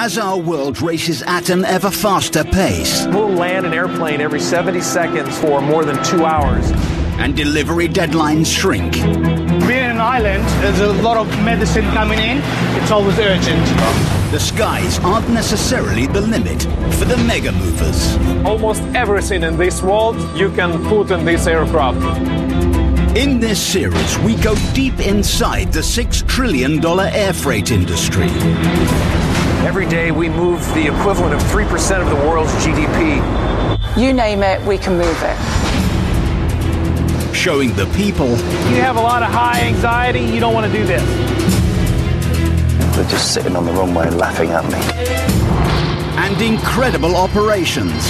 As our world races at an ever faster pace, We'll land an airplane every 70 seconds for more than 2 hours. and delivery deadlines shrink, Being an island, there's a lot of medicine coming in. It's always urgent. the skies aren't necessarily the limit for the mega movers. Almost everything in this world you can put in this aircraft. In this series, we go deep inside the $6 trillion air freight industry, Every day we move the equivalent of 3% of the world's GDP. You name it, we can move it. showing the people You have a lot of high anxiety, you don't want to do this. They're just sitting on the runway laughing at me. and incredible operations.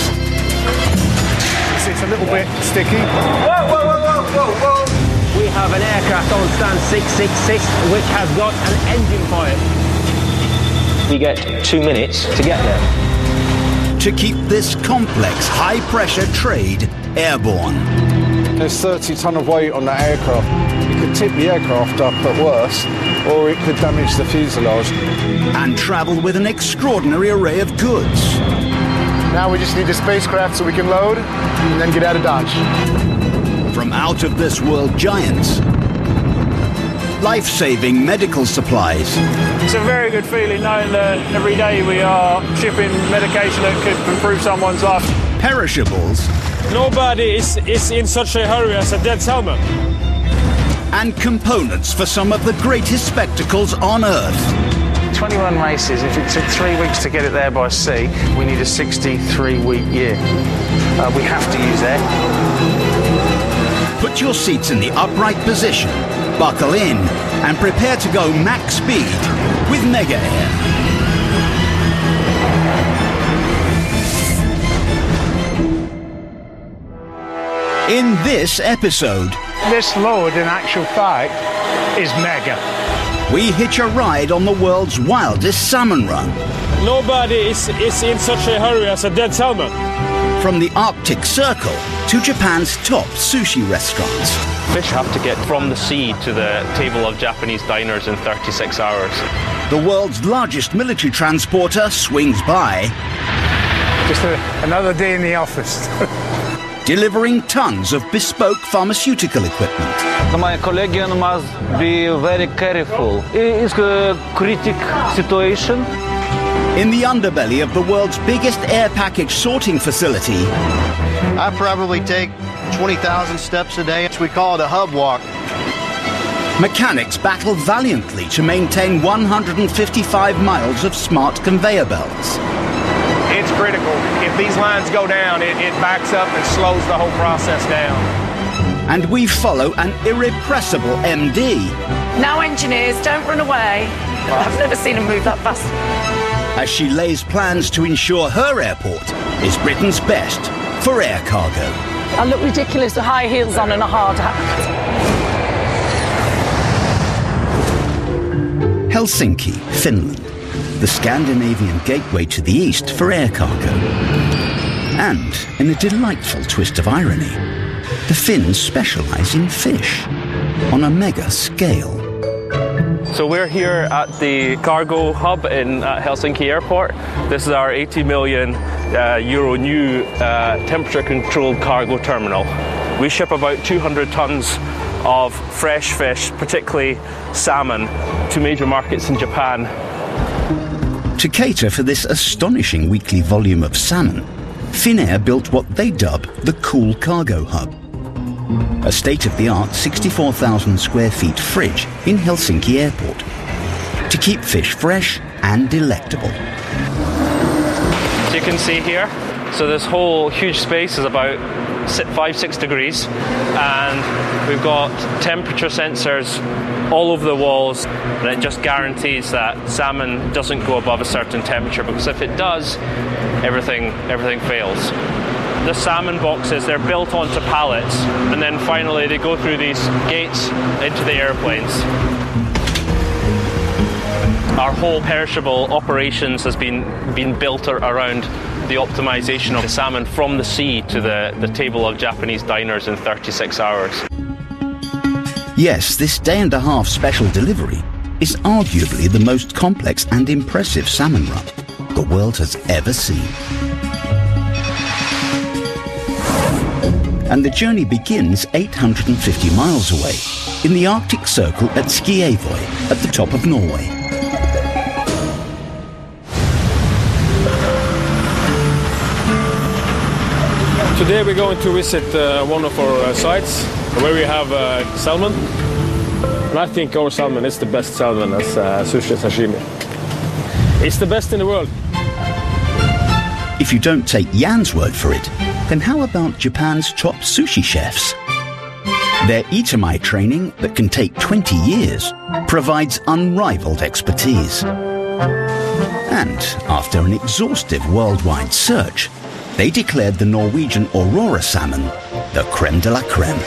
It's a little bit sticky. We have an aircraft on stand 666 which has got an engine fire. We get 2 minutes to get there. To keep this complex, high-pressure trade airborne. There's 30 ton of weight on that aircraft. It could tip the aircraft up at worst, or it could damage the fuselage. And travel with an extraordinary array of goods. Now we just need the spacecraft so we can load and then get out of Dodge. From out-of-this-world giants, life-saving medical supplies, It's a very good feeling knowing that every day we are shipping medication that could improve someone's life. perishables, Nobody is in such a hurry as a dead salmon. and components for some of the greatest spectacles on Earth. 21 races. If it took 3 weeks to get it there by sea, we need a 63-week year. We have to use air. Put your seats in the upright position, buckle in, and prepare to go max speed with Mega Air. In this episode, This load, in actual fact, is mega. we hitch a ride on the world's wildest salmon run. Nobody is in such a hurry as a dead salmon. From the Arctic Circle to Japan's top sushi restaurants. Fish have to get from the sea to the table of Japanese diners in 36 hours. The world's largest military transporter swings by, Just another day in the office. delivering tons of bespoke pharmaceutical equipment. My colleague must be very careful. It's a critical situation. In the underbelly of the world's biggest air package sorting facility, I probably take 20,000 steps a day. We call it a hub walk. mechanics battle valiantly to maintain 155 miles of smart conveyor belts. It's critical. If these lines go down, it backs up and slows the whole process down. And we follow an irrepressible MD Now, engineers, don't run away. I've never seen them move that fast. as she lays plans to ensure her airport is Britain's best for air cargo. I look ridiculous with high heels on and a hard hat. Helsinki, Finland, the Scandinavian gateway to the east for air cargo. And, in a delightful twist of irony, the Finns specialise in fish on a mega scale. So we're here at the cargo hub in Helsinki Airport. This is our 80 million euro new temperature-controlled cargo terminal. We ship about 200 tons of fresh fish, particularly salmon, to major markets in Japan. To cater for this astonishing weekly volume of salmon, Finnair built what they dub the Cool Cargo Hub, a state-of-the-art 64,000 square feet fridge in Helsinki Airport, to keep fish fresh and delectable. So you can see here, so this whole huge space is about 5-6 degrees, and we've got temperature sensors all over the walls, and it just guarantees that salmon doesn't go above a certain temperature, because if it does, everything fails. The salmon boxes, they're built onto pallets, and then finally they go through these gates into the airplanes. Our whole perishable operations has been built around the optimization of the salmon from the sea to the table of Japanese diners in 36 hours. Yes, this day-and-a-half special delivery is arguably the most complex and impressive salmon run. the world has ever seen. And the journey begins 850 miles away, in the Arctic Circle at Skiavoy, at the top of Norway. Today we're going to visit one of our sites where we have salmon. And I think our salmon is the best salmon as sushi and sashimi. It's the best in the world. If you don't take Jan's word for it, then how about Japan's top sushi chefs? Their Itamae training, that can take 20 years, provides unrivaled expertise. And after an exhaustive worldwide search, they declared the Norwegian Aurora salmon the creme de la creme.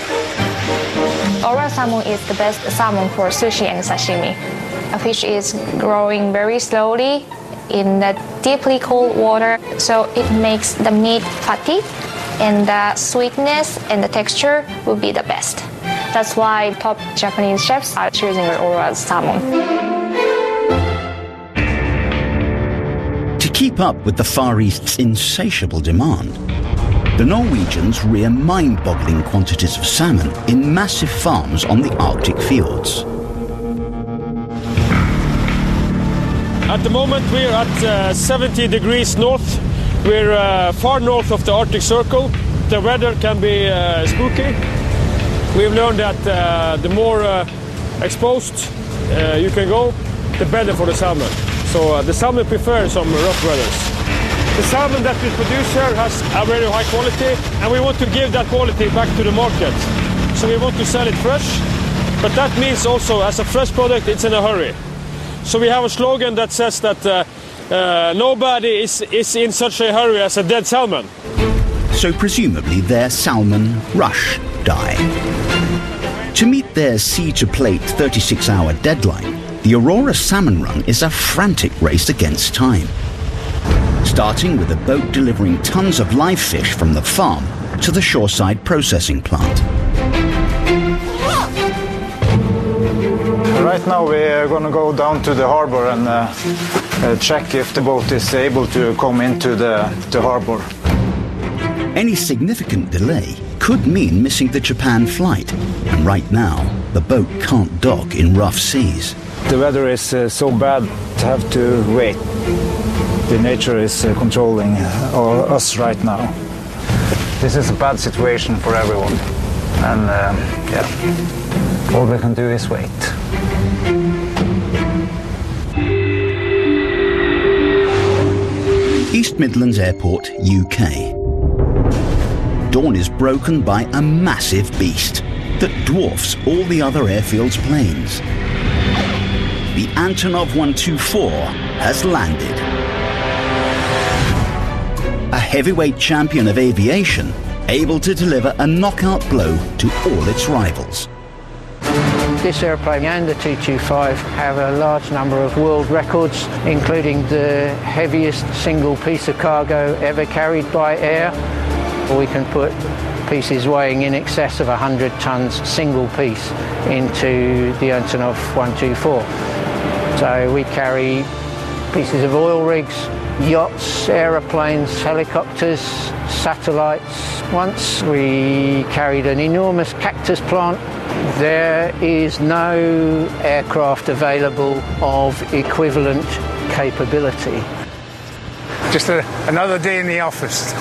Aurora salmon is the best salmon for sushi and sashimi. A fish is growing very slowly in the deeply cold water, so it makes the meat fatty, and the sweetness and the texture will be the best. That's why top Japanese chefs are choosing Aurora salmon. To keep up with the Far East's insatiable demand, the Norwegians rear mind-boggling quantities of salmon in massive farms on the Arctic fjords. At the moment we're at 70 degrees north. We're far north of the Arctic Circle. The weather can be spooky. We've learned that the more exposed you can go, the better for the salmon. So the salmon prefer some rough weathers. The salmon that we produce here has a very high quality, and we want to give that quality back to the market. So we want to sell it fresh, but that means also as a fresh product it's in a hurry. So we have a slogan that says that nobody is in such a hurry as a dead salmon. So presumably their salmon rush die. To meet their sea-to-plate 36-hour deadline, the Aurora salmon run is a frantic race against time. Starting with a boat delivering tons of live fish from the farm to the shoreside processing plant. Right now we're going to go down to the harbor and check if the boat is able to come into the harbor. Any significant delay could mean missing the Japan flight, and right now the boat can't dock in rough seas. The weather is so bad to have to wait. The nature is controlling us right now. This is a bad situation for everyone, and yeah, all we can do is wait. East Midlands Airport, UK. Dawn is broken by a massive beast that dwarfs all the other airfield's planes. The Antonov 124 has landed. A heavyweight champion of aviation, able to deliver a knockout blow to all its rivals. This airplane and the 225 have a large number of world records, including the heaviest single piece of cargo ever carried by air. We can put pieces weighing in excess of 100 tons single piece into the Antonov 124. So we carry pieces of oil rigs, yachts, aeroplanes, helicopters, satellites. Once we carried an enormous cactus plant. There is no aircraft available of equivalent capability. Just another day in the office.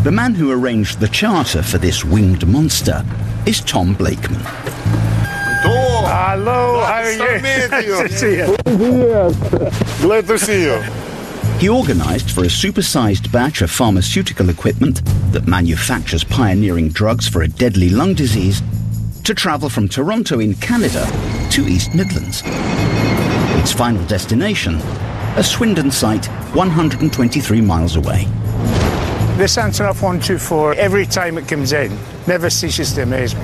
The man who arranged the charter for this winged monster is Tom Blakeman. Hello, how are you? Nice to see you. Glad to see you. He organised for a supersized batch of pharmaceutical equipment that manufactures pioneering drugs for a deadly lung disease to travel from Toronto in Canada to East Midlands. Its final destination, a Swindon site 123 miles away. This Antonov 124, every time it comes in, never ceases to amaze me.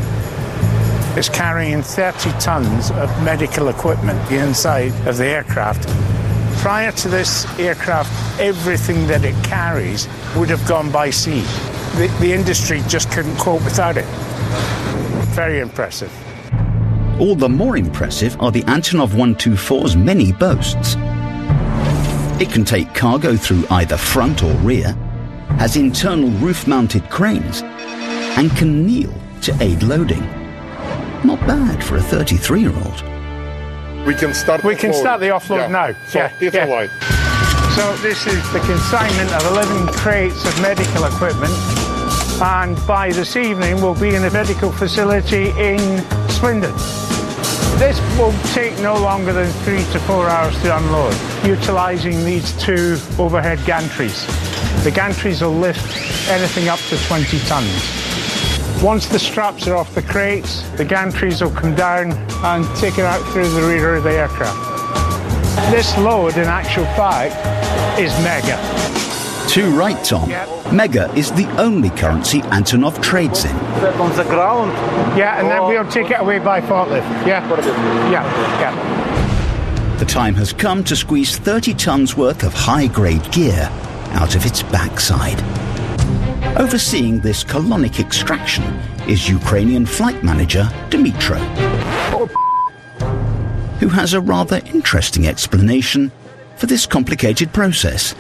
It's carrying 30 tons of medical equipment inside of the aircraft. Prior to this aircraft, everything that it carries would have gone by sea. The industry just couldn't cope without it. Very impressive. All the more impressive are the Antonov 124's many boasts. It can take cargo through either front or rear, has internal roof-mounted cranes, and can kneel to aid loading. Not bad for a 33-year-old. We can start the offload now. So it's all right. So this is the consignment of 11 crates of medical equipment, and by this evening we'll be in a medical facility in Swindon. This will take no longer than 3 to 4 hours to unload, utilising these 2 overhead gantries. The gantries will lift anything up to 20 tonnes. Once the straps are off the crates, the gantries will come down and take it out through the rear of the aircraft. This load, in actual fact, is mega. Too right, Tom. Mega is the only currency Antonov trades in. On the ground? Yeah, and then we'll take it away by forklift. Yeah. The time has come to squeeze 30 tons worth of high-grade gear out of its backside. Overseeing this colonic extraction is Ukrainian flight manager Dmytro, who has a rather interesting explanation for this complicated process.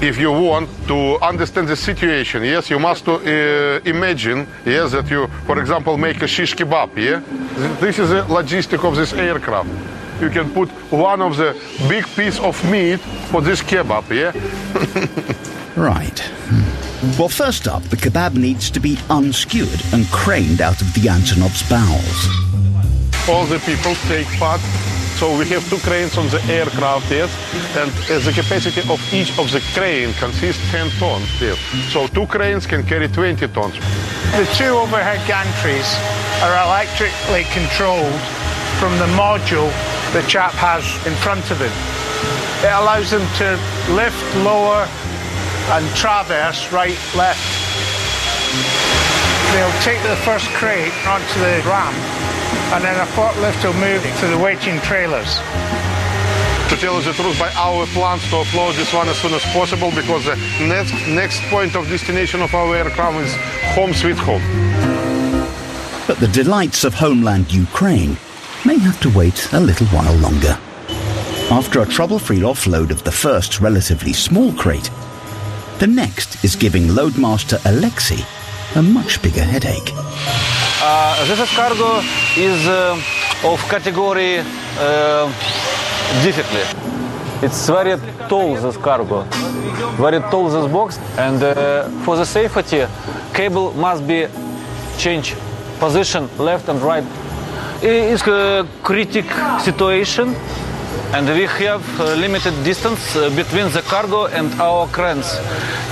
If you want to understand the situation, yes, you must imagine, yes, that you, for example, make a shish kebab, yeah? This is the logistic of this aircraft. You can put one of the big piece of meat for this kebab, yeah? Right. Well, first up, the kebab needs to be unskewered and craned out of the Antonov's bowels. All the people take part. So we have 2 cranes on the aircraft, yes, and the capacity of each of the crane consists 10 tons, yes. So 2 cranes can carry 20 tons. The 2 overhead gantries are electrically controlled from the module the chap has in front of him. It allows them to lift, lower, and traverse right, left. They'll take the first crate onto the ramp, and then a forklift will move to the waiting trailers. To tell you the truth, by our plans to offload this one as soon as possible, because the next point of destination of our aircraft is home sweet home. But the delights of homeland Ukraine may have to wait a little while longer. After a trouble-free offload of the first relatively small crate, the next is giving loadmaster Alexei a much bigger headache. This cargo is of category difficult. It's very tall, this cargo, very tall, this box, and for the safety, cable must be changed position left and right. It's a critical situation, and we have limited distance between the cargo and our cranes.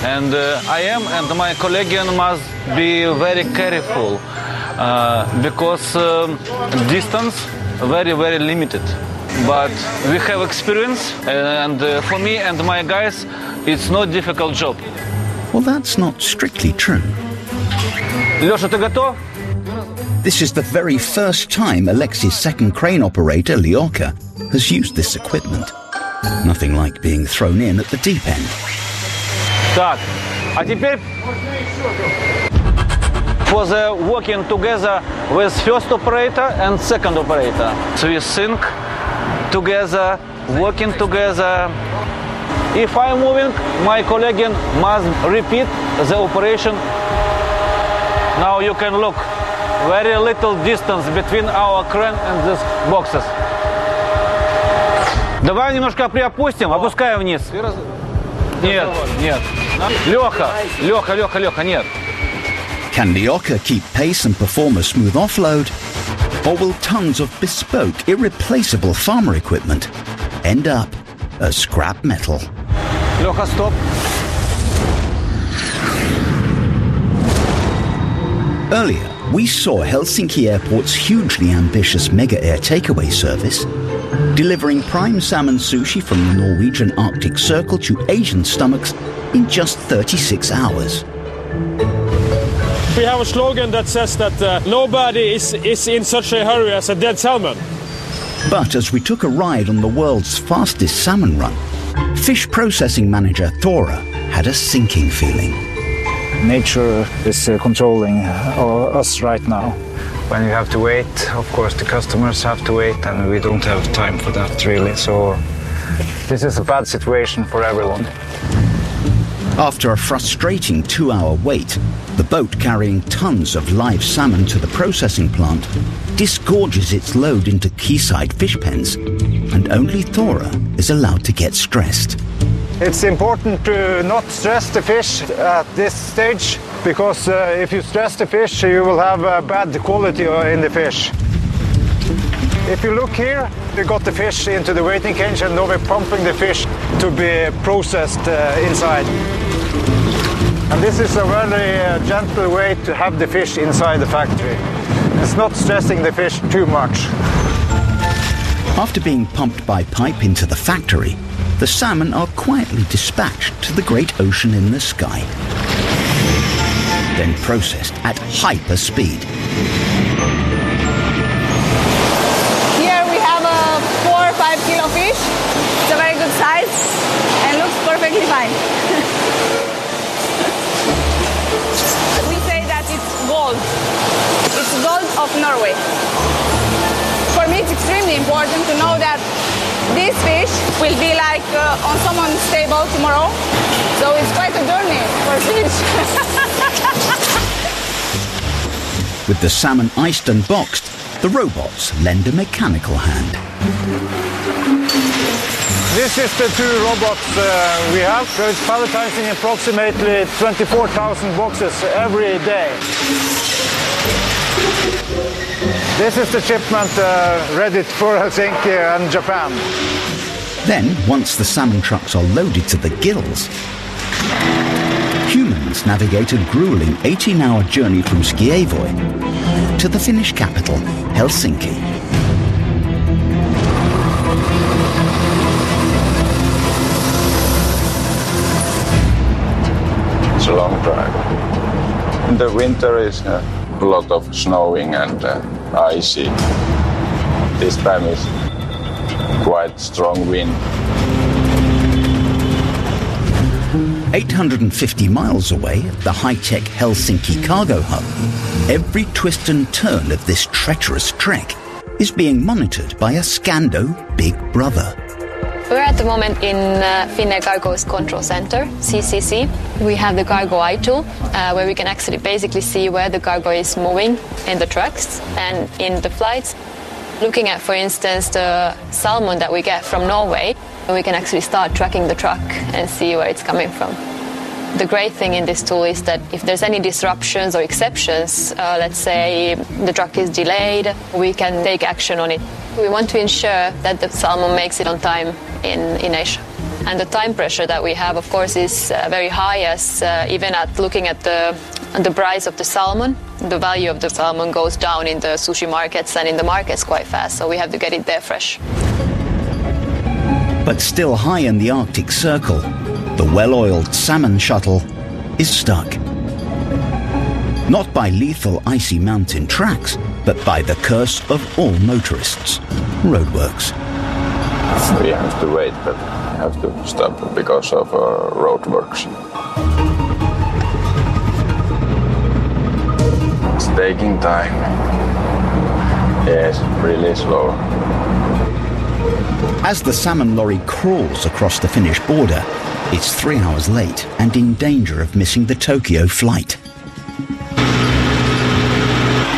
And I am and my colleague must be very careful. Because distance very limited, but we have experience, and for me and my guys it's not difficult job. Well, that's not strictly true. Лёша, ты готов? This is the very first time Alexei's second crane operator, Lyorka, has used this equipment. Nothing like being thrown in at the deep end. Так, а теперь for the working together with first operator and second operator. So we sync together, working together. If I'm moving, my colleague must repeat the operation. Now you can look, very little distance between our crane and these boxes. Давай немножко приопустим, опускаем вниз. Нет, нет. Леха, нет. Can Lyorka keep pace and perform a smooth offload? Or will tons of bespoke, irreplaceable farmer equipment end up as scrap metal? Леха, stop. Earlier, we saw Helsinki Airport's hugely ambitious mega air takeaway service, delivering prime salmon sushi from the Norwegian Arctic Circle to Asian stomachs in just 36 hours. We have a slogan that says that nobody is in such a hurry as a dead salmon. But as we took a ride on the world's fastest salmon run, fish processing manager Thora had a sinking feeling. Nature is controlling us right now. When you have to wait, of course the customers have to wait, and we don't have time for that really. So This is a bad situation for everyone. After a frustrating 2-hour wait, the boat carrying tons of live salmon to the processing plant disgorges its load into quayside fish pens, and only Thora is allowed to get stressed. It's important to not stress the fish at this stage, because if you stress the fish, you will have bad quality in the fish. If you look here, we got the fish into the waiting cage, and now we're pumping the fish to be processed inside. And this is a very gentle way to have the fish inside the factory. It's not stressing the fish too much. After being pumped by pipe into the factory, the salmon are quietly dispatched to the great ocean in the sky, then processed at hyper speed. Here we have a 4 or 5 kilo fish. It's a very good size and looks perfectly fine. We say that it's gold. It's gold of Norway. For me, it's extremely important to know that this fish will be like on someone's table tomorrow. So it's quite a journey for fish. With the salmon iced and boxed, the robots lend a mechanical hand. This is the 2 robots we have. So it's palletizing approximately 24,000 boxes every day. This is the shipment ready for Helsinki and Japan. Then, once the salmon trucks are loaded to the gills, humans navigate a grueling 18-hour journey from Skiavoy to the Finnish capital, Helsinki. It's a long drive. In the winter is a lot of snowing and icy. This time is quite strong wind. 850 miles away at the high-tech Helsinki cargo hub, every twist and turn of this treacherous trek is being monitored by a Scando Big Brother. We're at the moment in Finnair Cargo's control center, CCC. We have the cargo eye tool, where we can actually basically see where the cargo is moving in the trucks and in the flights. Looking at, for instance, the salmon that we get from Norway, we can actually start tracking the truck and see where it's coming from. The great thing in this tool is that if there's any disruptions or exceptions, let's say the truck is delayed, we can take action on it. We want to ensure that the salmon makes it on time in Asia. And the time pressure that we have, of course, is very high, as even at looking at the price of the salmon, the value of the salmon goes down in the sushi markets and in the markets quite fast, so we have to get it there fresh. But still high in the Arctic Circle, the well-oiled salmon shuttle is stuck. Not by lethal icy mountain tracks, but by the curse of all motorists, roadworks. We have to wait, but have to stop because of roadworks. It's taking time. Yes, really slow. As the salmon lorry crawls across the Finnish border, it's 3 hours late and in danger of missing the Tokyo flight.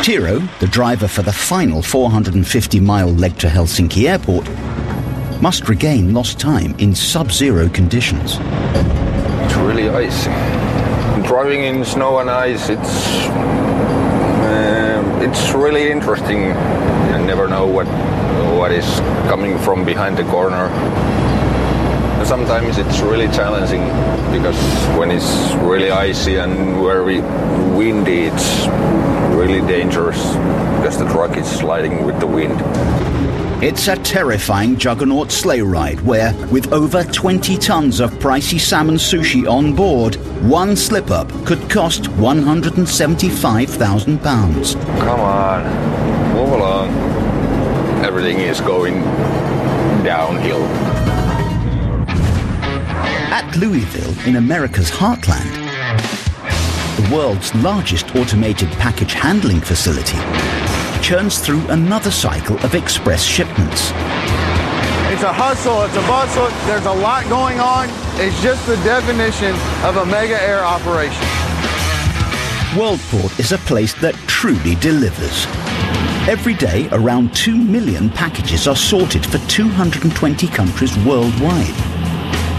Tiro, the driver for the final 450-mile leg to Helsinki airport, must regain lost time in sub-zero conditions. It's really icy. Driving in snow and ice, it's really interesting. I never know what is coming from behind the corner. Sometimes it's really challenging because when it's really icy and very windy, it's really dangerous because the truck is sliding with the wind. It's a terrifying juggernaut sleigh ride where, with over 20 tons of pricey salmon sushi on board, one slip-up could cost £175,000. Come on, move along. Everything is going downhill. At Louisville, in America's heartland, the world's largest automated package handling facility churns through another cycle of express shipments. It's a hustle, it's a bustle, there's a lot going on. It's just the definition of a mega air operation. Worldport is a place that truly delivers. Every day, around 2 million packages are sorted for 220 countries worldwide,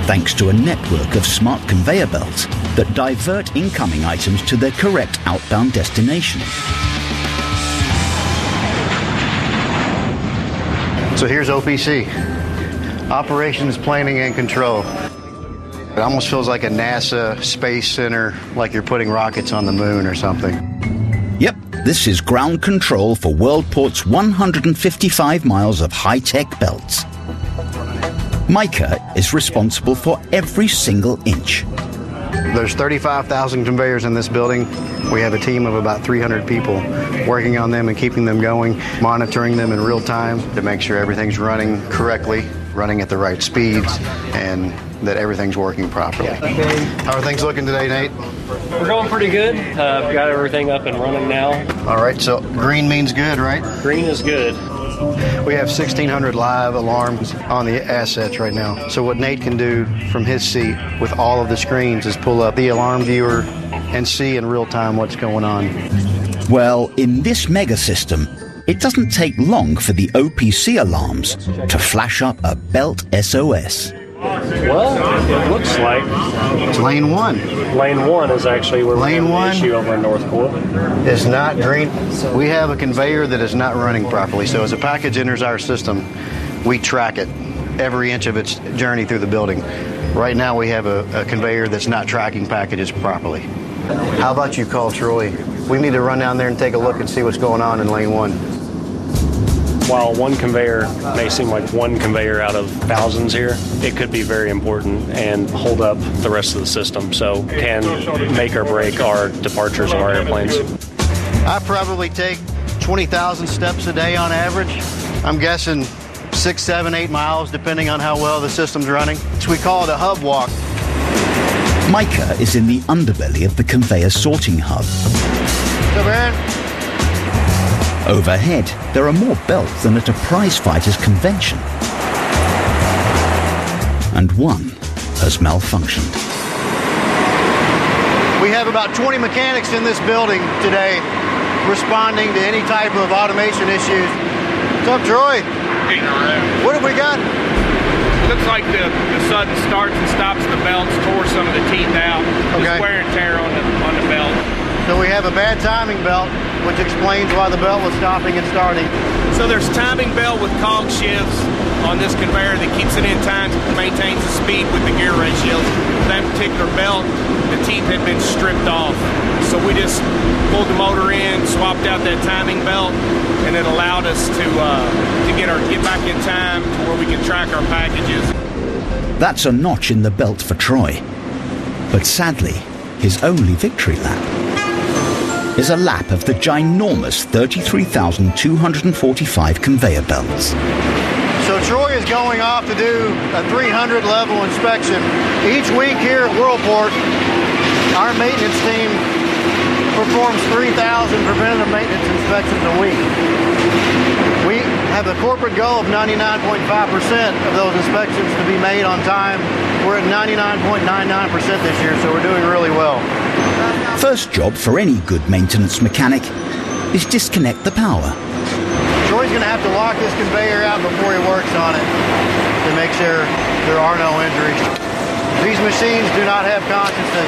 thanks to a network of smart conveyor belts that divert incoming items to their correct outbound destination. So here's OPC, Operations Planning and Control. It almost feels like a NASA space center, like you're putting rockets on the moon or something. Yep, this is ground control for Worldport's 155 miles of high-tech belts. Micah is responsible for every single inch. There's 35,000 conveyors in this building. We have a team of about 300 people working on them and keeping them going, monitoring them in real time to make sure everything's running correctly, running at the right speeds, and that everything's working properly. How are things looking today, Nate? We're going pretty good. Got everything up and running now. All right, so green means good, right? Green is good. We have 1,600 live alarms on the assets right now. So what Nate can do from his seat with all of the screens is pull up the alarm viewer and see in real time what's going on. Well, in this mega system, it doesn't take long for the OPC alarms to flash up a belt SOS. Well, it looks like it's lane 1. Lane 1 is actually where we have the issue over in Northport. It's not green. We have a conveyor that is not running properly. So as a package enters our system, we track it every inch of its journey through the building. Right now we have a conveyor that's not tracking packages properly. How about you call Troy? We need to run down there and take a look and see what's going on in lane 1. While one conveyor may seem like one conveyor out of thousands here, it could be very important and hold up the rest of the system. So can make or break our departures of our airplanes. I probably take 20,000 steps a day on average. I'm guessing 6, 7, 8 miles, depending on how well the system's running. So we call it a hub walk. Micah is in the underbelly of the conveyor sorting hub. Come in. Overhead, there are more belts than at a prize fighters convention. And one has malfunctioned. We have about 20 mechanics in this building today responding to any type of automation issues. What's up, Troy? Hey. What have we got? It looks like the sudden starts and stops the belts tore some of the teeth out. Okay. Just wear and tear on the belt. So we have a bad timing belt, which explains why the belt was stopping and starting. So there's timing belt with cog shifts on this conveyor that keeps it in time, maintains the speed with the gear ratios. That particular belt, the teeth had been stripped off. So we just pulled the motor in, swapped out that timing belt, and it allowed us to get back in time to where we can track our packages. That's a notch in the belt for Troy. But sadly, his only victory lap is a lap of the ginormous 33,245 conveyor belts. So Troy is going off to do a 300 level inspection. Each week here at Worldport, our maintenance team performs 3,000 preventative maintenance inspections a week. We have a corporate goal of 99.5% of those inspections to be made on time. We're at 99.99% this year, so we're doing really well. First job for any good maintenance mechanic is disconnect the power. Troy's going to have to lock this conveyor out before he works on it to make sure there are no injuries. These machines do not have consciences.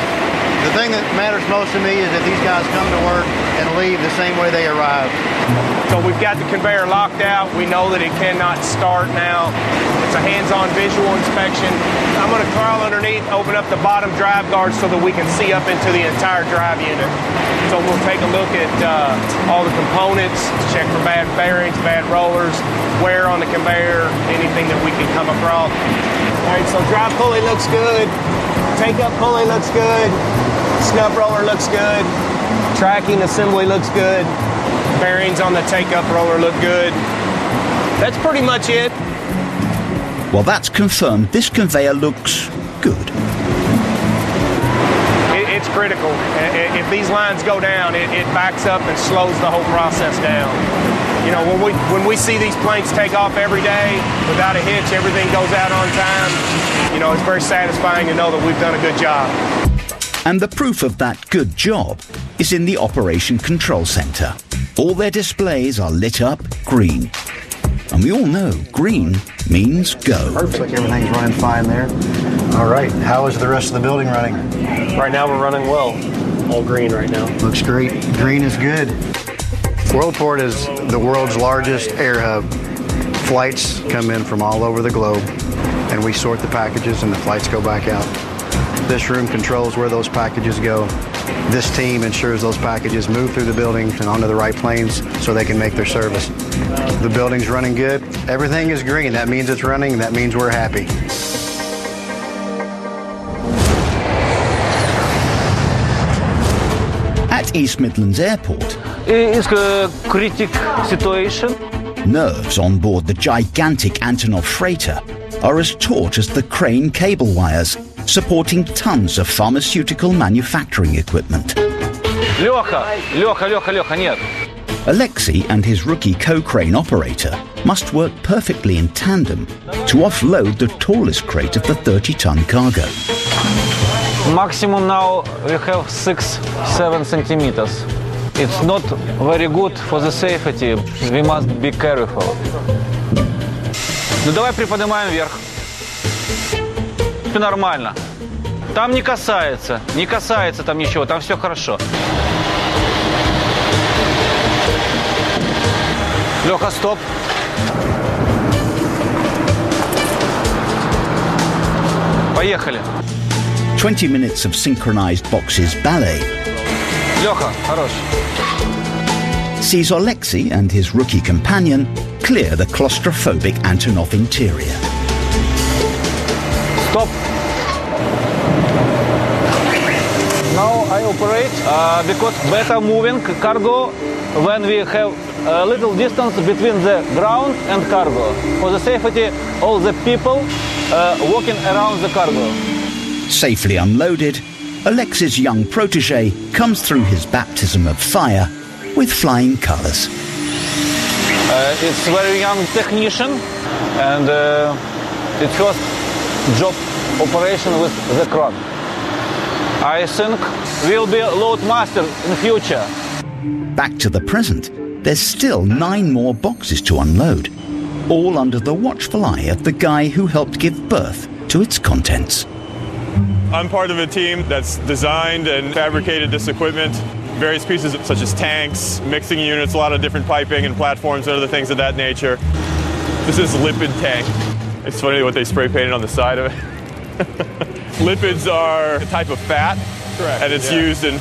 The thing that matters most to me is that these guys come to work and leave the same way they arrived. So we've got the conveyor locked out. We know that it cannot start now. It's a hands-on visual inspection. I'm going to crawl underneath, open up the bottom drive guard so that we can see up into the entire drive unit. So we'll take a look at all the components, check for bad bearings, bad rollers, wear on the conveyor, anything that we can come across. All right, so drive pulley looks good. Take-up pulley looks good. Snub roller looks good. Tracking assembly looks good. Bearings on the take-up roller look good. That's pretty much it. Well, that's confirmed this conveyor looks good. it's critical. If these lines go down, it backs up and slows the whole process down. You know, when we see these planes take off every day without a hitch, everything goes out on time, you know, it's very satisfying to know that we've done a good job. And the proof of that good job is in the Operation Control Center. All their displays are lit up green. And we all know green means go. Looks like everything's running fine there. All right, how is the rest of the building running? Right now we're running well. All green right now. Looks great. Green is good. Worldport is the world's largest air hub. Flights come in from all over the globe, and we sort the packages and the flights go back out. This room controls where those packages go. This team ensures those packages move through the building and onto the right planes so they can make their service. The building's running good. Everything is green. That means it's running. That means we're happy. At East Midlands Airport, It's a critical situation. Nerves on board the gigantic Antonov freighter are as taut as the crane cable wires supporting tons of pharmaceutical manufacturing equipment. Леха, нет. Alexei and his rookie co-crane operator must work perfectly in tandem to offload the tallest crate of the 30-ton cargo. Maximum now we have 6-7 centimeters. It's not very good for the safety. We must be careful. Ну давай приподнимаем вверх. Нормально. Там не касается там ничего, там все хорошо. Леха, стоп. Поехали. 20 minutes of synchronized boxes ballet Леха, хорош. sees Alexei and his rookie companion clear the claustrophobic Antonov interior. Stop. Now I operate because better moving cargo when we have a little distance between the ground and cargo. For the safety, all the people walking around the cargo. Safely unloaded, Alexei's young protege comes through his baptism of fire with flying colours. It's a very young technician and it's first job operation with the crane. I think we'll be load master in future. Back to the present, there's still 9 more boxes to unload, all under the watchful eye of the guy who helped give birth to its contents. I'm part of a team that's designed and fabricated this equipment. Various pieces such as tanks, mixing units, a lot of different piping and platforms and other things of that nature. This is lipid tank. It's funny what they spray painted on the side of it. Lipids are a type of fat. Correct. And it's used in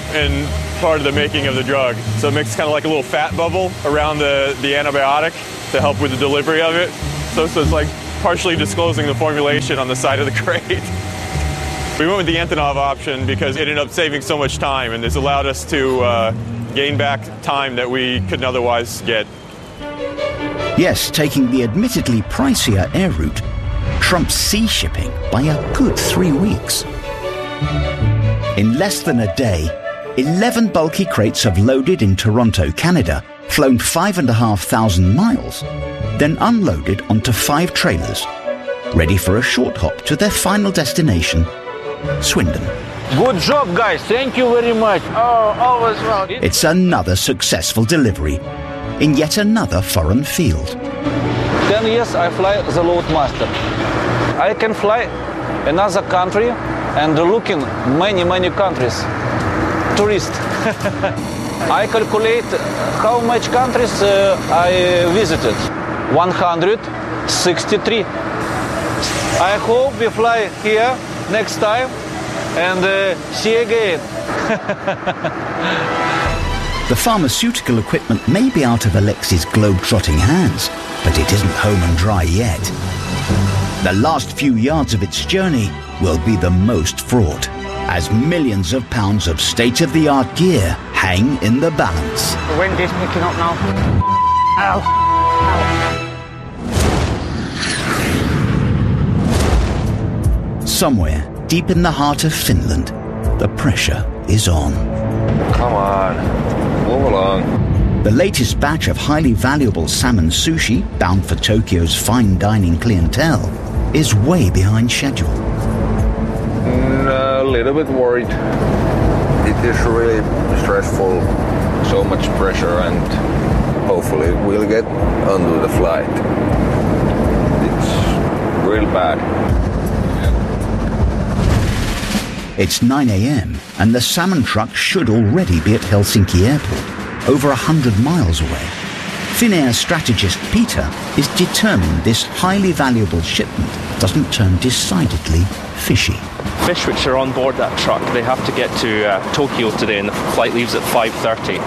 part of the making of the drug. So it makes kind of like a little fat bubble around the antibiotic to help with the delivery of it. So it's like partially disclosing the formulation on the side of the crate. We went with the Antonov option because it ended up saving so much time, and this allowed us to gain back time that we couldn't otherwise get. Yes, taking the admittedly pricier air route trumps sea shipping by a good 3 weeks. In less than a day, 11 bulky crates have loaded in Toronto, Canada, flown 5,500 miles, then unloaded onto 5 trailers, ready for a short hop to their final destination, Swindon. Good job, guys. Thank you very much. Oh, always well. It's another successful delivery in yet another foreign field. 10 years I fly the loadmaster. I can fly another country and look in many countries. Tourist. I calculate how much countries I visited. 163. I hope we fly here next time and see again. The pharmaceutical equipment may be out of Alexei's globe-trotting hands, but it isn't home and dry yet. The last few yards of its journey will be the most fraught, as millions of pounds of state-of-the-art gear hang in the balance. The wind is picking up now. Ow. Somewhere deep in the heart of Finland, the pressure is on. Come on, move along. The latest batch of highly valuable salmon sushi, bound for Tokyo's fine dining clientele, is way behind schedule. A little bit worried. It is really stressful, so much pressure, and hopefully we'll get onto the flight. It's real bad. It's 9 a.m. and the salmon truck should already be at Helsinki Airport, over 100 miles away. Finnair strategist Peter is determined this highly valuable shipment doesn't turn decidedly fishy. Fish which are on board that truck, they have to get to Tokyo today, and the flight leaves at 5:30.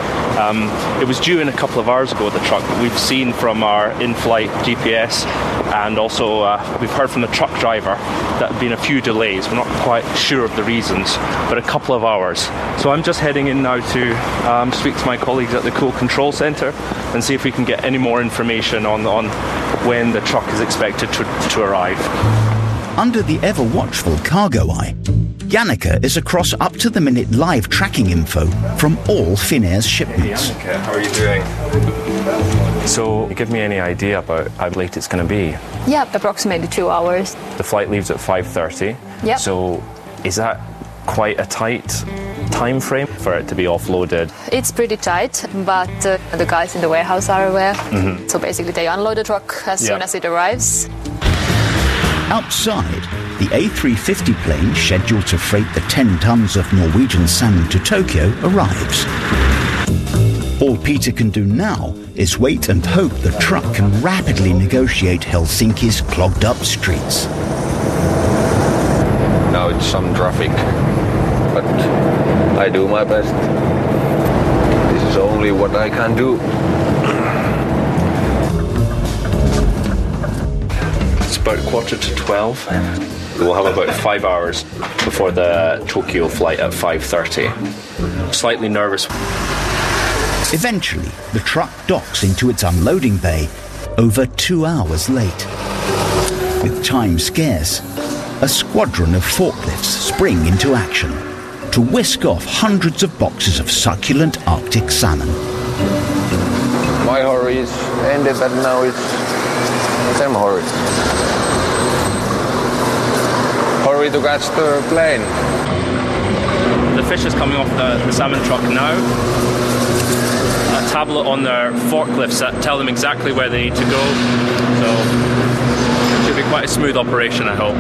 It was due in a couple of hours ago, the truck, but we've seen from our in-flight GPS, and also we've heard from the truck driver that there have been a few delays. We're not quite sure of the reasons, but a couple of hours. So I'm just heading in now to speak to my colleagues at the Cool Control Centre and see if we can get any more information on when the truck is expected to arrive. Under the ever-watchful cargo eye, Jannica is across up-to-the-minute live tracking info from all Finnair's shipments. Hey Jannica, how are you doing? So, give me any idea about how late it's going to be? Yeah, approximately 2 hours. The flight leaves at 5:30. Yep. So, is that quite a tight time frame for it to be offloaded? It's pretty tight, but the guys in the warehouse are aware. Mm-hmm. So basically they unload the truck as soon as it arrives. Outside, the A350 plane scheduled to freight the 10 tons of Norwegian salmon to Tokyo arrives. All Peter can do now is wait and hope the truck can rapidly negotiate Helsinki's clogged up streets. Now it's some traffic, but I do my best. This is only what I can do. It's about 11:45. We'll have about 5 hours before the Tokyo flight at 5:30. Slightly nervous. Eventually, the truck docks into its unloading bay over 2 hours late. With time scarce, a squadron of forklifts spring into action to whisk off hundreds of boxes of succulent Arctic salmon. My hurry is ended, but now it's them hurry. Hurry to catch the plane. The fish is coming off the salmon truck now. A tablet on their forklifts that tell them exactly where they need to go. So it should be quite a smooth operation, I hope.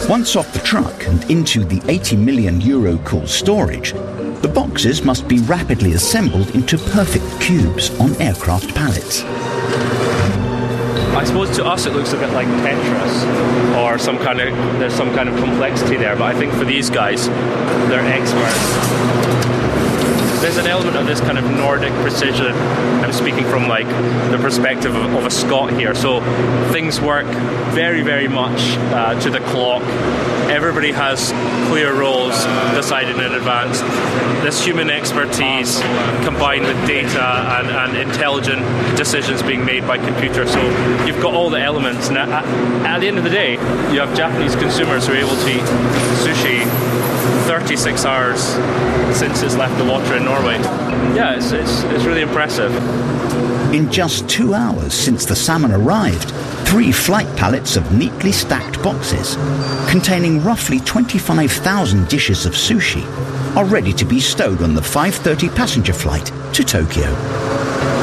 Once off the truck and into the €80 million cool storage, the boxes must be rapidly assembled into perfect cubes on aircraft pallets. I suppose to us it looks a bit like Tetris, or there's some kind of complexity there, but I think for these guys, they're experts. There's an element of this kind of Nordic precision. I'm speaking from like the perspective of a Scot here, so things work very, very much to the clock. Everybody has clear roles decided in advance. This human expertise combined with data and intelligent decisions being made by computer. So you've got all the elements, and at the end of the day, you have Japanese consumers who are able to eat sushi 36 hours since it's left the water in Norway. Yeah, it's really impressive. In just 2 hours since the salmon arrived, 3 flight pallets of neatly stacked boxes, containing roughly 25,000 dishes of sushi, are ready to be stowed on the 5:30 passenger flight to Tokyo.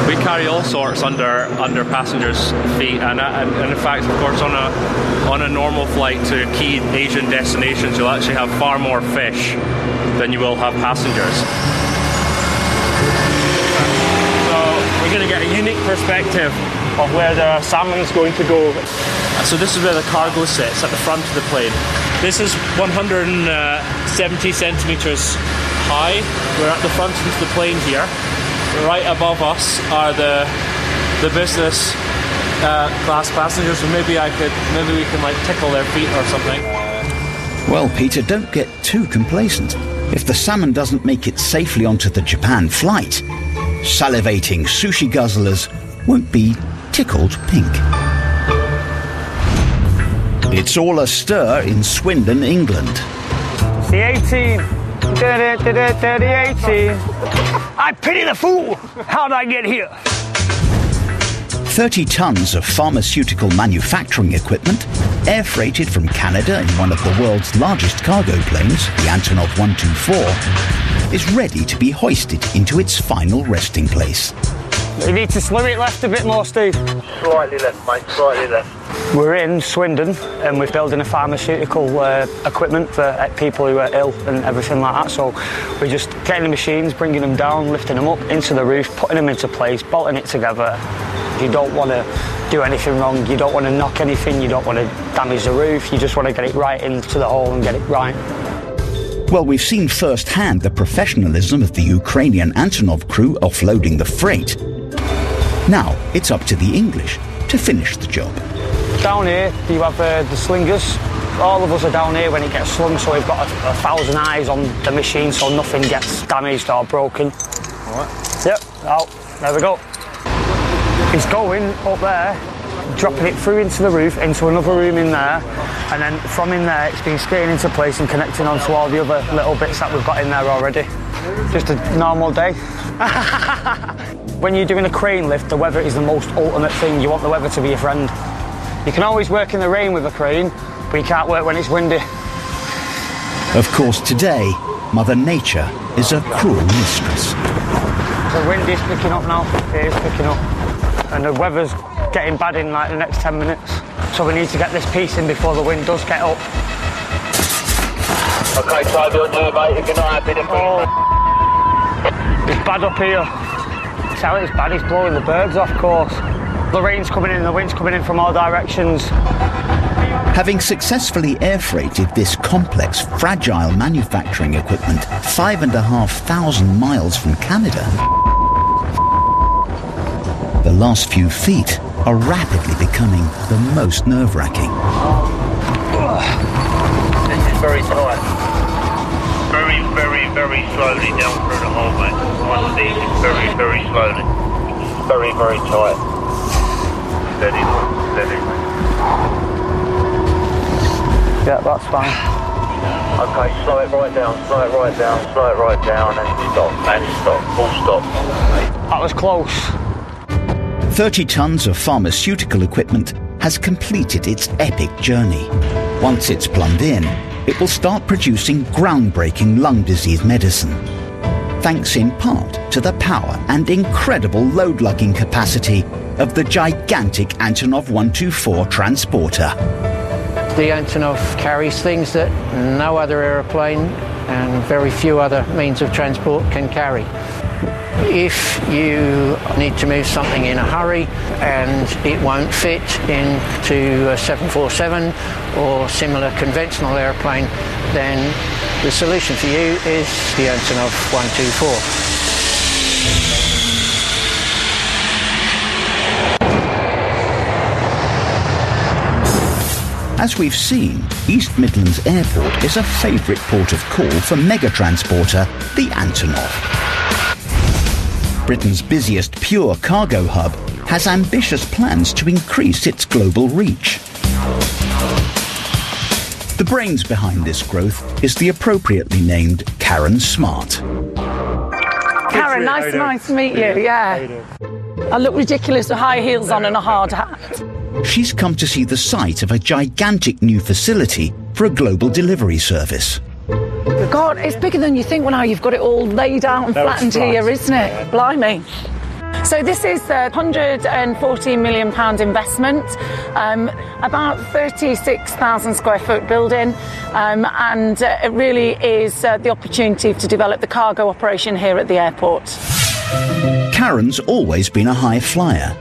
We carry all sorts under passengers' feet, and in fact, of course, on a normal flight to key Asian destinations, you'll actually have far more fish than you will have passengers. So we're going to get a unique perspective of where the salmon's going to go. So this is where the cargo sits, at the front of the plane. This is 170 centimeters high. We're at the front of the plane here. Right above us are the business class passengers, so maybe we can like tickle their feet or something. Well, Peter, don't get too complacent. If the salmon doesn't make it safely onto the Japan flight, salivating sushi guzzlers won't be tickled pink. It's all astir in Swindon, England. The A-team 3018. I pity the fool. How'd I get here? 30 tons of pharmaceutical manufacturing equipment, air freighted from Canada in one of the world's largest cargo planes, the Antonov 124, is ready to be hoisted into its final resting place. You need to slow it left a bit more, Steve. Slightly left, mate, slightly left. We're in Swindon and we're building a pharmaceutical equipment for people who are ill and everything like that. So we're just getting the machines, bringing them down, lifting them up into the roof, putting them into place, bolting it together. You don't want to do anything wrong, you don't want to knock anything, you don't want to damage the roof, you just want to get it right into the hole and get it right. Well, we've seen firsthand the professionalism of the Ukrainian Antonov crew offloading the freight. Now it's up to the English to finish the job. Down here you have the slingers. All of us are down here when it gets slung, so we've got 1,000 eyes on the machine so nothing gets damaged or broken. All right. Yep, out, there we go. It's going up there, dropping it through into the roof, into another room in there, and then from in there it's been skating into place and connecting onto all the other little bits that we've got in there already. Just a normal day. When you're doing a crane lift, the weather is the most ultimate thing. You want the weather to be your friend. You can always work in the rain with a crane, but you can't work when it's windy. Of course, today, Mother Nature is a cruel mistress. The wind is picking up now. It is picking up. And the weather's getting bad in like the next 10 minutes. So we need to get this piece in before the wind does get up. Okay, Toby, on you, mate. If you're not happy, then It's bad up here. Tell it, it's bad. It's blowing the birds off course. The rain's coming in, the wind's coming in from all directions. Having successfully air freighted this complex, fragile manufacturing equipment 5,500 miles from Canada, the last few feet are rapidly becoming the most nerve-wracking. This is very tight. Very, very, very slowly down through the hole, mate. One thing, very, very slowly. Very, very tight. Steady, steady. Yeah, that's fine. Okay, slow it right down, slow it right down, slow it right down, and stop, full stop. That was close. 30 tons of pharmaceutical equipment has completed its epic journey. Once it's plumbed in, it will start producing groundbreaking lung disease medicine, thanks in part to the power and incredible load-lugging capacity of the gigantic Antonov 124 transporter. The Antonov carries things that no other aeroplane and very few other means of transport can carry. If you need to move something in a hurry and it won't fit into a 747 or similar conventional airplane, then the solution for you is the Antonov 124. As we've seen, East Midlands Airport is a favourite port of call for megatransporter, the Antonov. Britain's busiest pure cargo hub has ambitious plans to increase its global reach. The brains behind this growth is the appropriately named Karen Smart. Karen, nice to meet you, yeah. I look ridiculous with high heels on and a hard hat. She's come to see the site of a gigantic new facility for a global delivery service. God, it's bigger than you think now you've got it all laid out and flattened here, isn't it? Blimey. So this is a £114 million investment, about 36,000 square foot building, and it really is the opportunity to develop the cargo operation here at the airport. Karen's always been a high flyer.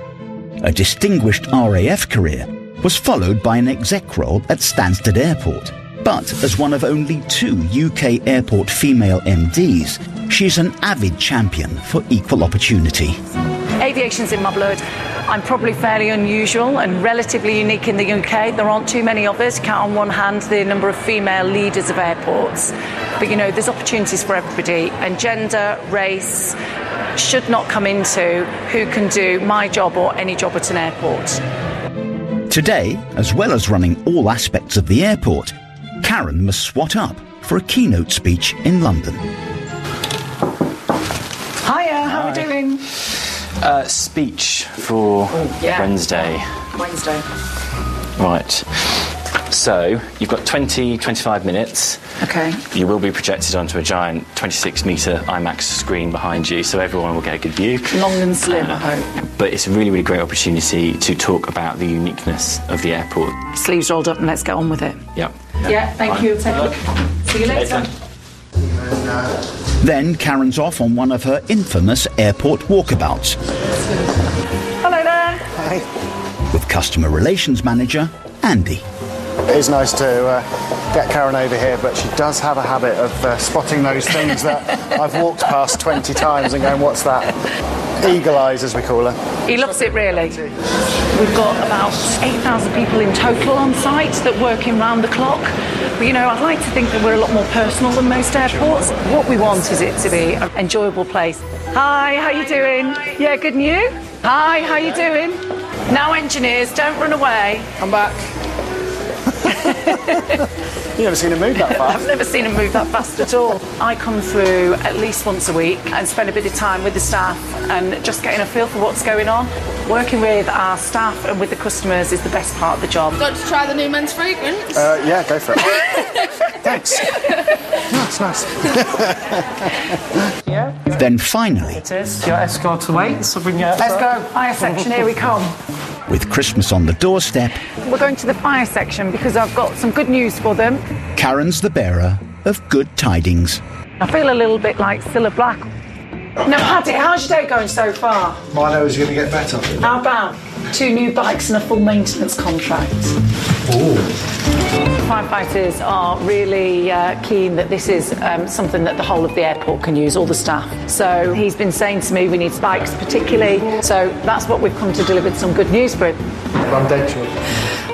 A distinguished RAF career was followed by an exec role at Stansted Airport. But as one of only 2 UK airport female MDs, she's an avid champion for equal opportunity. Aviation's in my blood. I'm probably fairly unusual and relatively unique in the UK. There aren't too many of us. Count on one hand the number of female leaders of airports. But, you know, there's opportunities for everybody, and gender, race should not come into who can do my job or any job at an airport. Today, as well as running all aspects of the airport, Karen must swat up for a keynote speech in London. Hiya, how are we doing? Speech for Wednesday. Wednesday. Right. So, you've got 25 minutes. Okay. You will be projected onto a giant 26-metre IMAX screen behind you, so everyone will get a good view. Long and slim, I hope. But it's a really, really great opportunity to talk about the uniqueness of the airport. Sleeves rolled up and let's get on with it. Yep. Yeah, thank you. Take a look. See you later. Then Karen's off on one of her infamous airport walkabouts. Hello there. Hi. With customer relations manager Andy. It is nice to get Karen over here, but she does have a habit of spotting those things that I've walked past 20 times and going, what's that? Eagle eyes, as we call her. He loves it, really. We've got about 8,000 people in total on site that work in round the clock. But, you know, I'd like to think that we're a lot more personal than most airports. What we want is it to be an enjoyable place. Hi, how you doing? Yeah, good and you? Hi, how you doing? Now, engineers, don't run away. I'm back. You've never seen him move that fast? I've never seen him move that fast at all. I come through at least once a week and spend a bit of time with the staff and just getting a feel for what's going on. Working with our staff and with the customers is the best part of the job. Got to try the new men's fragrance? Yeah, go for it. Thanks. No, it's nice. Yeah. Then finally, It is. Your escort awaits, so bring your... Let's go. Fire section, here we come. with Christmas on the doorstep, We're going to the fire section because I've got some good news for them. Karen's the bearer of good tidings. I feel a little bit like Cilla Black. Now, Paddy, how's your day going so far? My nose is going to get better. How about 2 new bikes and a full maintenance contract? Ooh. Firefighters are really keen that this is something that the whole of the airport can use, all the staff. So he's been saying to me we need bikes particularly. So that's what we've come to deliver some good news for him. I'm dead sure.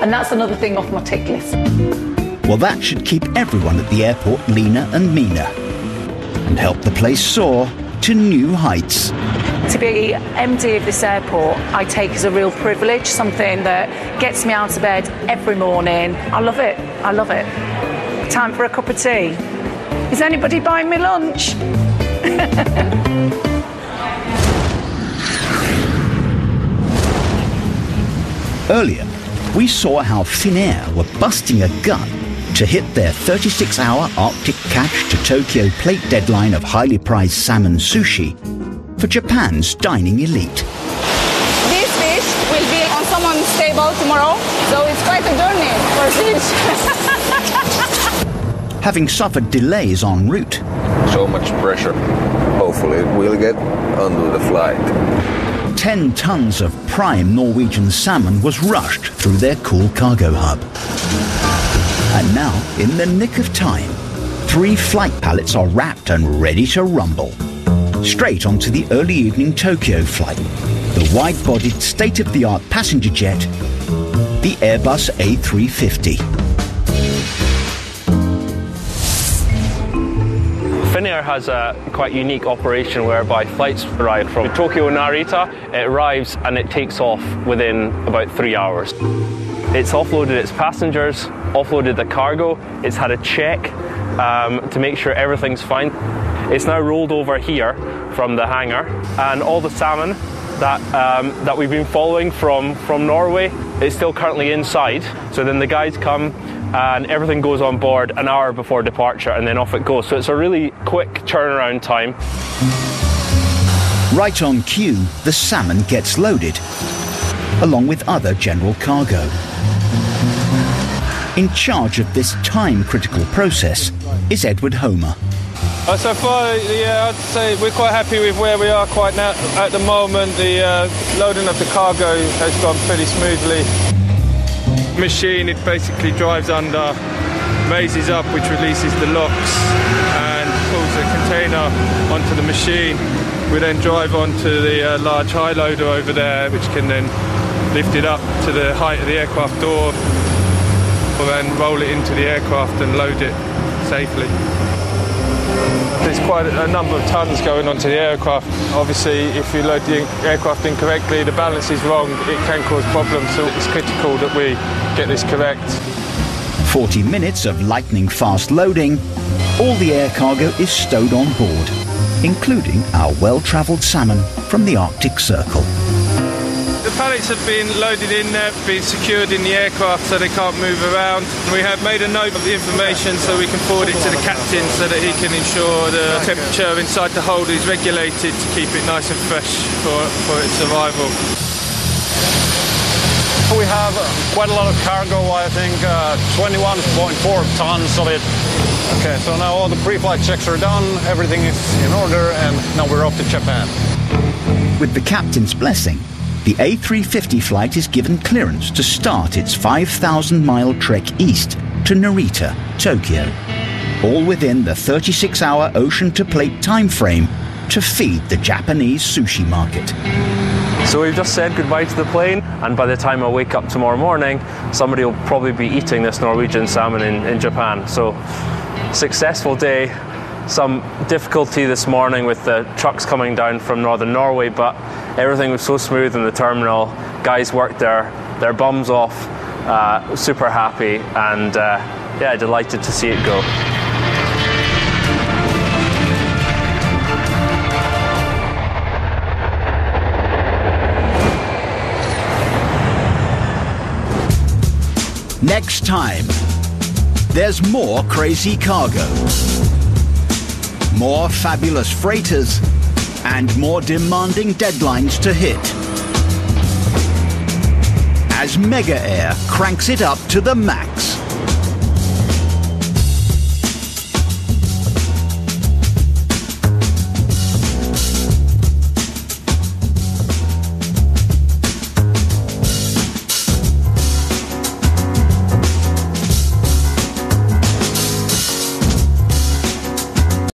And that's another thing off my tick list. Well, that should keep everyone at the airport leaner and meaner and help the place soar to new heights. To be MD of this airport, I take as a real privilege, something that gets me out of bed every morning. I love it. I love it. Time for a cup of tea. Is anybody buying me lunch? Earlier, we saw how Finnair were busting a gut to hit their 36-hour Arctic catch to Tokyo plate deadline of highly prized salmon sushi for Japan's dining elite. This fish will be on someone's table tomorrow, so it's quite a journey for fish. Having suffered delays en route, so much pressure. Hopefully we'll get onto the flight. 10 tons of prime Norwegian salmon was rushed through their cool cargo hub. And now, in the nick of time, 3 flight pallets are wrapped and ready to rumble. Straight onto the early evening Tokyo flight, the wide-bodied state-of-the-art passenger jet, the Airbus A350. Finnair has a quite unique operation whereby flights arrive from Tokyo Narita, it arrives and it takes off within about 3 hours. It's offloaded its passengers, offloaded the cargo, it's had a check to make sure everything's fine. It's now rolled over here from the hangar, and all the salmon that we've been following from Norway is still currently inside. So then the guys come and everything goes on board an hour before departure and then off it goes. So it's a really quick turnaround time. Right on cue, the salmon gets loaded, along with other general cargo. In charge of this time-critical process is Edward Homer. So far, I'd say we're quite happy with where we are quite now. At the moment, the loading of the cargo has gone pretty smoothly. Machine, it basically drives under, raises up, which releases the locks and pulls the container onto the machine. We then drive onto the large high loader over there, which can then lift it up to the height of the aircraft door, or then roll it into the aircraft and load it safely. There's quite a number of tons going onto the aircraft. Obviously, if you load the aircraft incorrectly, the balance is wrong, it can cause problems, so it's critical that we get this correct. 40 minutes of lightning-fast loading, all the air cargo is stowed on board, including our well-travelled salmon from the Arctic Circle. The pallets have been loaded in there, been secured in the aircraft so they can't move around. We have made a note of the information so we can forward it to the captain so that he can ensure the temperature inside the hold is regulated to keep it nice and fresh for its arrival. We have quite a lot of cargo, I think 21.4 tons of it. Okay, so now all the pre-flight checks are done, everything is in order, and now we're off to Japan. With the captain's blessing, the A350 flight is given clearance to start its 5,000-mile trek east to Narita, Tokyo, all within the 36-hour ocean-to-plate time frame to feed the Japanese sushi market. So we've just said goodbye to the plane, and by the time I wake up tomorrow morning, somebody will probably be eating this Norwegian salmon in Japan. So, successful day. Some difficulty this morning with the trucks coming down from northern Norway, but everything was so smooth in the terminal. Guys worked their bums off, super happy, and yeah, delighted to see it go. Next time, there's more crazy cargo, more fabulous freighters, and more demanding deadlines to hit, as Mega Air cranks it up to the max.